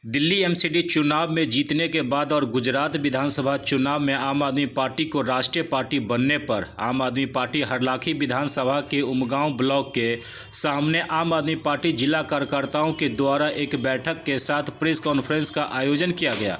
Delhi MCD चुनाव में जीतने के बाद और गुजरात विधानसभा चुनाव में आम आदमी पार्टी को राष्ट्रीय पार्टी बनने पर आम आदमी पार्टी हरलाखी विधानसभा के उमगांव ब्लॉक के सामने आम आदमी पार्टी जिला कार्यकर्ताओं के द्वारा एक बैठक के साथ प्रेस कॉन्फ्रेंस का आयोजन किया गया,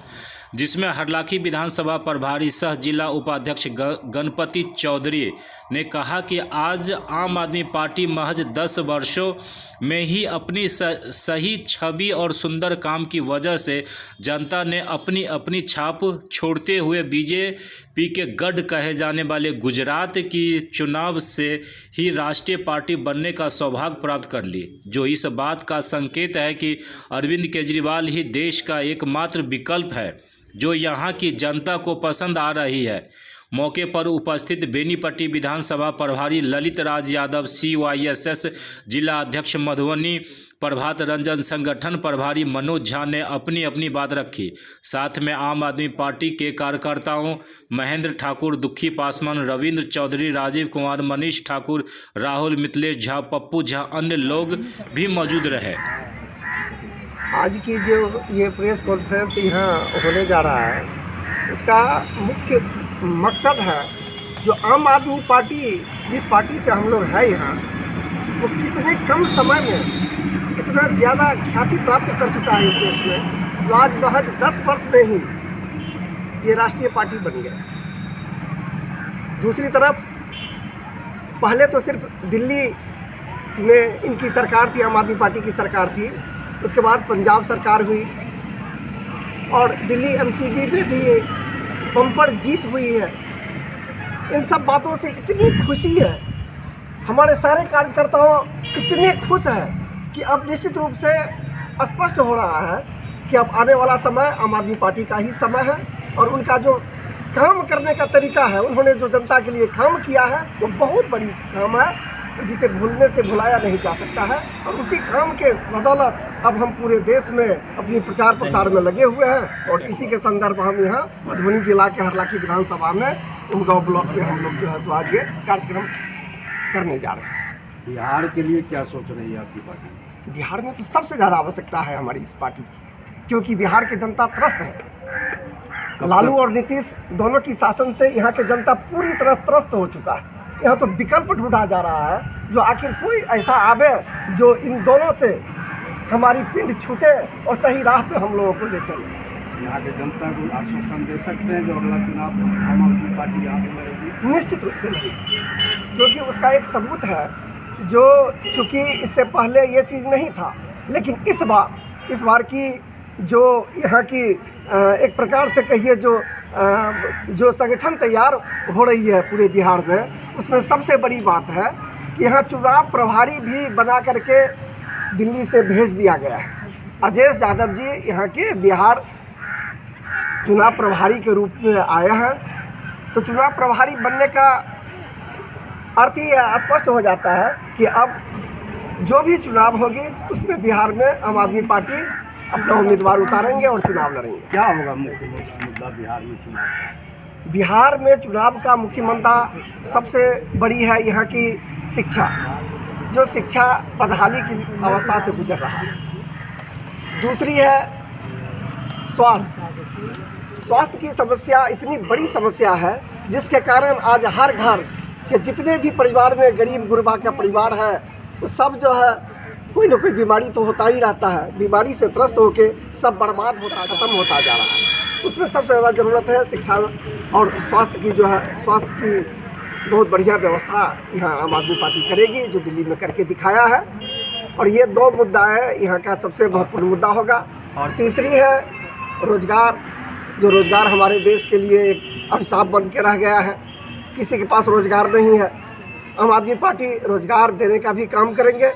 जिसमें हरलाखी विधानसभा प्रभारी सह जिला उपाध्यक्ष गणपति चौधरी ने कहा कि आज आम आदमी पार्टी महज 10 वर्षों में ही अपनी सही छवि और सुंदर काम की वजह से जनता ने अपनी अपनी छाप छोड़ते हुए बीजेपी के गढ़ कहे जाने वाले गुजरात की चुनाव से ही राष्ट्रीय पार्टी बनने का सौभाग्य प्राप्त कर ली, जो इस बात का संकेत है कि अरविंद केजरीवाल ही देश का एकमात्र विकल्प है जो यहाँ की जनता को पसंद आ रही है। मौके पर उपस्थित बेनीपट्टी विधानसभा प्रभारी ललित राज यादव, CYSS जिला अध्यक्ष मधुबनी प्रभात रंजन, संगठन प्रभारी मनोज झा ने अपनी अपनी बात रखी। साथ में आम आदमी पार्टी के कार्यकर्ताओं महेंद्र ठाकुर, दुखी पासवान, रविंद्र चौधरी, राजीव कुमार, मनीष ठाकुर, राहुल, मिथिलेश झा, पप्पू झा, अन्य लोग भी मौजूद रहे। आज की जो ये प्रेस कॉन्फ्रेंस यहाँ होने जा रहा है, इसका मुख्य मकसद है जो आम आदमी पार्टी जिस पार्टी से हम लोग हैं यहाँ, वो कितने कम समय में इतना ज़्यादा ख्याति प्राप्त कर चुका है इस देश में, जो आज महज 10 वर्ष में ही ये राष्ट्रीय पार्टी बन गया। दूसरी तरफ पहले तो सिर्फ दिल्ली में इनकी सरकार थी, आम आदमी पार्टी की सरकार थी, उसके बाद पंजाब सरकार हुई और दिल्ली एमसीडी में भी बम्पर जीत हुई है। इन सब बातों से इतनी खुशी है, हमारे सारे कार्यकर्ताओं इतने खुश हैं कि अब निश्चित रूप से स्पष्ट हो रहा है कि अब आने वाला समय आम आदमी पार्टी का ही समय है और उनका जो काम करने का तरीका है, उन्होंने जो जनता के लिए काम किया है वो बहुत बड़ी काम है जिसे भूलने से भुलाया नहीं जा सकता है। और उसी काम के बदौलत अब हम पूरे देश में अपनी प्रचार प्रसार में लगे हुए हैं और इसी के संदर्भ हम यहाँ मधुबनी जिला के हरलाखी विधानसभा में उमगांव ब्लॉक में हम लोग जो है आज ये कार्यक्रम करने जा रहे हैं। बिहार के लिए क्या सोच रही है आपकी पार्टी? बिहार में तो सबसे ज़्यादा आवश्यकता है हमारी इस पार्टी की, क्योंकि बिहार की जनता त्रस्त है। लालू और नीतीश दोनों की शासन से यहाँ की जनता पूरी तरह त्रस्त हो चुका है। यहाँ तो विकल्प ढूंढा जा रहा है जो आखिर कोई ऐसा आवे जो इन दोनों से हमारी पिंड छूटे और सही राह पे हम लोगों को ले चले। यहाँ के जनता को आश्वासन दे सकते हैं जो अगला चुनाव आम आदमी पार्टी यहाँ पे लड़ेगी? निश्चित रूप से नहीं, क्योंकि उसका एक सबूत है जो चूँकि इससे पहले ये चीज़ नहीं था, लेकिन इस बार की जो यहाँ की एक प्रकार से कहिए जो संगठन तैयार हो रही है पूरे बिहार में, उसमें सबसे बड़ी बात है कि यहाँ चुनाव प्रभारी भी बना करके दिल्ली से भेज दिया गया है। अजय यादव जी यहाँ के बिहार चुनाव प्रभारी के रूप में आए हैं, तो चुनाव प्रभारी बनने का अर्थ ही स्पष्ट हो जाता है कि अब जो भी चुनाव होगी उसमें बिहार में आम आदमी पार्टी अपना उम्मीदवार उतारेंगे और चुनाव लड़ेंगे। क्या होगा मुख्य मुद्दा बिहार में चुनाव का? बिहार में चुनाव का मुख्य मुद्दा सबसे बड़ी है यहाँ की शिक्षा, जो शिक्षा बदहाली की अवस्था से गुजर रहा है। दूसरी है स्वास्थ्य की समस्या, इतनी बड़ी समस्या है जिसके कारण आज हर घर के जितने भी परिवार में गरीब गुरबा का परिवार है, वो सब जो है कोई ना कोई बीमारी तो होता ही रहता है। बीमारी से त्रस्त होके सब बर्बाद होता, खत्म होता जा रहा है। उसमें सबसे ज़्यादा ज़रूरत है शिक्षा और स्वास्थ्य की, जो है स्वास्थ्य की बहुत बढ़िया व्यवस्था यहाँ आम आदमी पार्टी करेगी, जो दिल्ली में करके दिखाया है। और ये 2 मुद्दा है यहाँ का सबसे महत्वपूर्ण मुद्दा होगा। और तीसरी है रोज़गार, जो रोज़गार हमारे देश के लिए एक अभिशाप बन के रह गया है, किसी के पास रोज़गार नहीं है। आम आदमी पार्टी रोज़गार देने का भी काम करेंगे।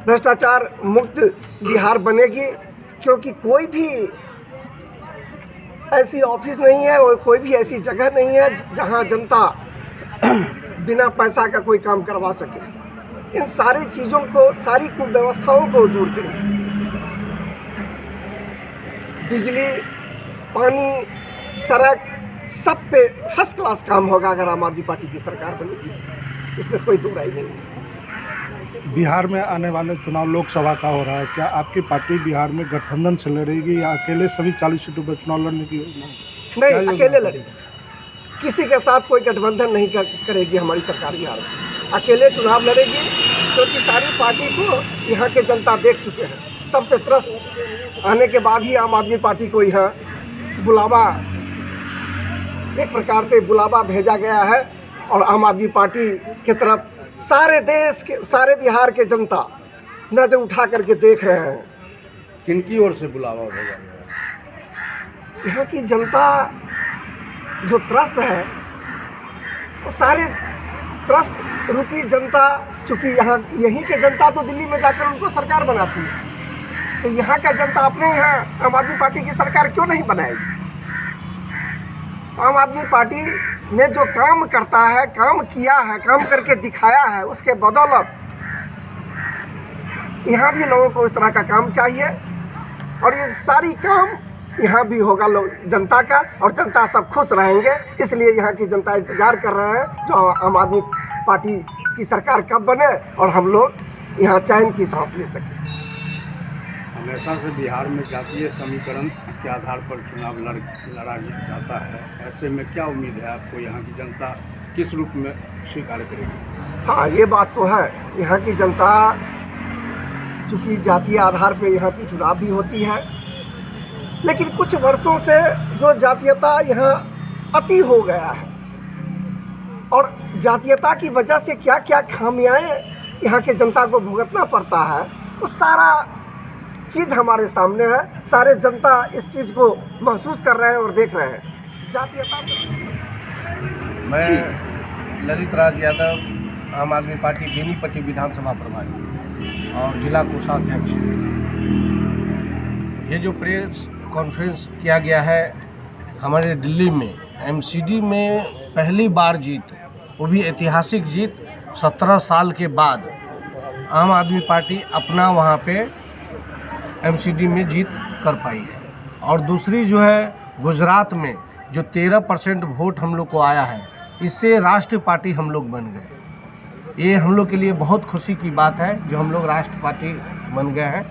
भ्रष्टाचार मुक्त बिहार बनेगी, क्योंकि कोई भी ऐसी ऑफिस नहीं है और कोई भी ऐसी जगह नहीं है जहां जनता बिना पैसा का कोई काम करवा सके। इन सारी चीज़ों को, सारी कुव्यवस्थाओं को दूर करें। बिजली, पानी, सड़क, सब पे फर्स्ट क्लास काम होगा अगर आम आदमी पार्टी की सरकार बनेगी, इसमें कोई दो राय नहीं है। बिहार में आने वाले चुनाव लोकसभा का हो रहा है, क्या आपकी पार्टी बिहार में गठबंधन से लड़ेगी या अकेले सभी 40 सीटों पर चुनाव लड़ने की योजना है? नहीं, अकेले लड़ेगी। किसी के साथ कोई गठबंधन नहीं करेगी हमारी सरकार बिहार में। अकेले चुनाव लड़ेगी, क्योंकि सारी पार्टी को यहाँ के जनता देख चुके हैं। सबसे त्रस्त आने के बाद ही आम आदमी पार्टी को यहाँ बुलावा, एक प्रकार से बुलावा भेजा गया है। और आम आदमी पार्टी की तरफ सारे देश के, सारे बिहार के जनता नजर उठा करके देख रहे हैं। किनकी ओर से बुलावा भेजा गया? यहाँ की जनता जो त्रस्त है, वो सारे त्रस्त रूपी जनता, चूँकि यहाँ यहीं के जनता तो दिल्ली में जाकर उनको सरकार बनाती है, तो यहाँ का जनता अपने यहाँ आम आदमी पार्टी की सरकार क्यों नहीं बनाएगी? आम आदमी पार्टी ने जो काम करता है, काम किया है, काम करके दिखाया है, उसके बदौलत यहाँ भी लोगों को इस तरह का काम चाहिए। और ये सारी काम यहाँ भी होगा लोग जनता का, और जनता सब खुश रहेंगे। इसलिए यहाँ की जनता इंतजार कर रहे हैं जो आम आदमी पार्टी की सरकार कब बने और हम लोग यहाँ चैन की सांस ले सकें। हमेशा से बिहार में जातीय समीकरण के आधार पर चुनाव लड़ा जाता है, ऐसे में क्या उम्मीद है आपको, यहाँ की जनता किस रूप में स्वीकार करेगी? हाँ, ये बात तो है। यहाँ की जनता, चूँकि जातीय आधार पर यहाँ की चुनाव भी होती है, लेकिन कुछ वर्षों से जो जातीयता यहाँ अति हो गया है, और जातीयता की वजह से क्या क्या खामियाँ यहाँ के जनता को भुगतना पड़ता है, वो सारा चीज़ हमारे सामने है। सारे जनता इस चीज़ को महसूस कर रहे हैं और देख रहे हैं। जातीयता मैं ललित राज यादव, आम आदमी पार्टी बेनीपट्टी विधानसभा प्रभारी और जिला कोषाध्यक्ष। ये जो प्रेस कॉन्फ्रेंस किया गया है हमारे दिल्ली में, एमसीडी में पहली बार जीत, वो भी ऐतिहासिक जीत 17 साल के बाद आम आदमी पार्टी अपना वहाँ पे एमसीडी में जीत कर पाई है। और दूसरी जो है, गुजरात में जो 13% वोट हम लोग को आया है, इससे राष्ट्रीय पार्टी हम लोग बन गए। ये हम लोग के लिए बहुत खुशी की बात है जो हम लोग राष्ट्र पार्टी बन गए हैं,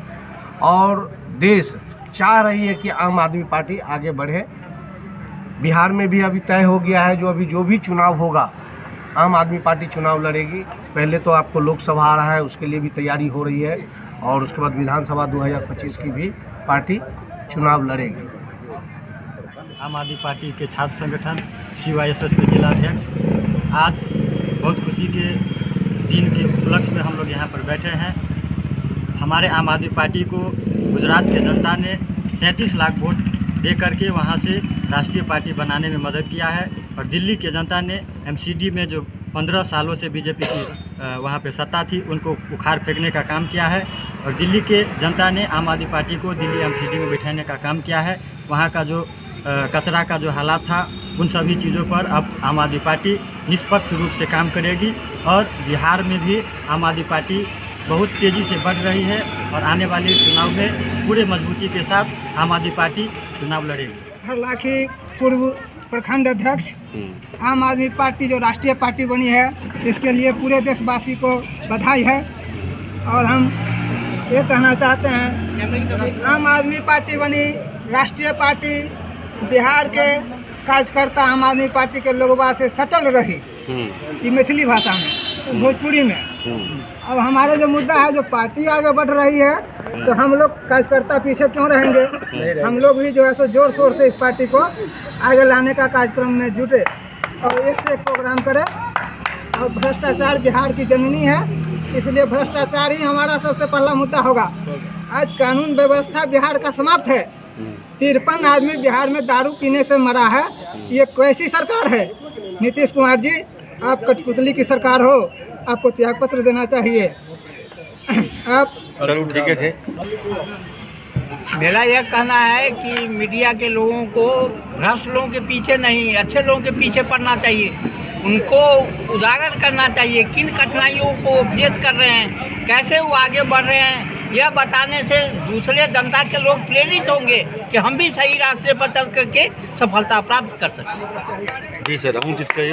और देश चाह रही है कि आम आदमी पार्टी आगे बढ़े। बिहार में भी अभी तय हो गया है जो भी चुनाव होगा, आम आदमी पार्टी चुनाव लड़ेगी। पहले तो आपको लोकसभा आ रहा है, उसके लिए भी तैयारी हो रही है, और उसके बाद विधानसभा 2025 की भी पार्टी चुनाव लड़ेगी। आम आदमी पार्टी के छात्र संगठन CYSS के जिलाध्यक्ष, आज बहुत खुशी के दिन के उपलक्ष्य में हम लोग यहाँ पर बैठे हैं। हमारे आम आदमी पार्टी को गुजरात के जनता ने 33 लाख वोट दे करके वहाँ से राष्ट्रीय पार्टी बनाने में मदद किया है, और दिल्ली के जनता ने एमसीडी में जो 15 सालों से बीजेपी की वहाँ पे सत्ता थी, उनको उखाड़ फेंकने का काम किया है। और दिल्ली के जनता ने आम आदमी पार्टी को दिल्ली एमसीडी में बिठाने का काम किया है। वहाँ का जो कचरा का जो हालात था, उन सभी चीज़ों पर अब आम आदमी पार्टी निष्पक्ष रूप से काम करेगी, और बिहार में भी आम आदमी पार्टी बहुत तेज़ी से बढ़ रही है, और आने वाले चुनाव में पूरे मजबूती के साथ आम आदमी पार्टी चुनाव लड़ेगी। हरलाखी पूर्व प्रखंड अध्यक्ष, आम आदमी पार्टी जो राष्ट्रीय पार्टी बनी है, इसके लिए पूरे देशवासी को बधाई है। और हम ये कहना चाहते हैं, आम आदमी पार्टी बनी राष्ट्रीय पार्टी, बिहार के कार्यकर्ता आम आदमी पार्टी के लोगों से सटल रही, ये मैथिली भाषा में, भोजपुरी में। अब हमारे जो मुद्दा है, जो पार्टी आगे बढ़ रही है, तो हम लोग कार्यकर्ता पीछे क्यों रहेंगे? हम लोग भी जो है सो जोर शोर से इस पार्टी को आगे लाने का कार्यक्रम में जुटे, और एक से एक प्रोग्राम करें। और भ्रष्टाचार बिहार की जननी है, इसलिए भ्रष्टाचार ही हमारा सबसे पहला मुद्दा होगा। आज कानून व्यवस्था बिहार का समाप्त है। 53 आदमी बिहार में दारू पीने से मरा है। ये कैसी सरकार है? नीतीश कुमार जी, आप कठपुतली की सरकार हो, आपको त्यागपत्र देना चाहिए। आप चलो ठीक है। मेरा यह कहना है कि मीडिया के लोगों को भ्रष्ट लोगों के पीछे नहीं, अच्छे लोगों के पीछे पड़ना चाहिए। उनको उजागर करना चाहिए, किन कठिनाइयों को फेस कर रहे हैं, कैसे वो आगे बढ़ रहे हैं। यह बताने से दूसरे जनता के लोग प्रेरित होंगे कि हम भी सही रास्ते पर चल करके सफलता प्राप्त कर सकें। जी सर, हम किसका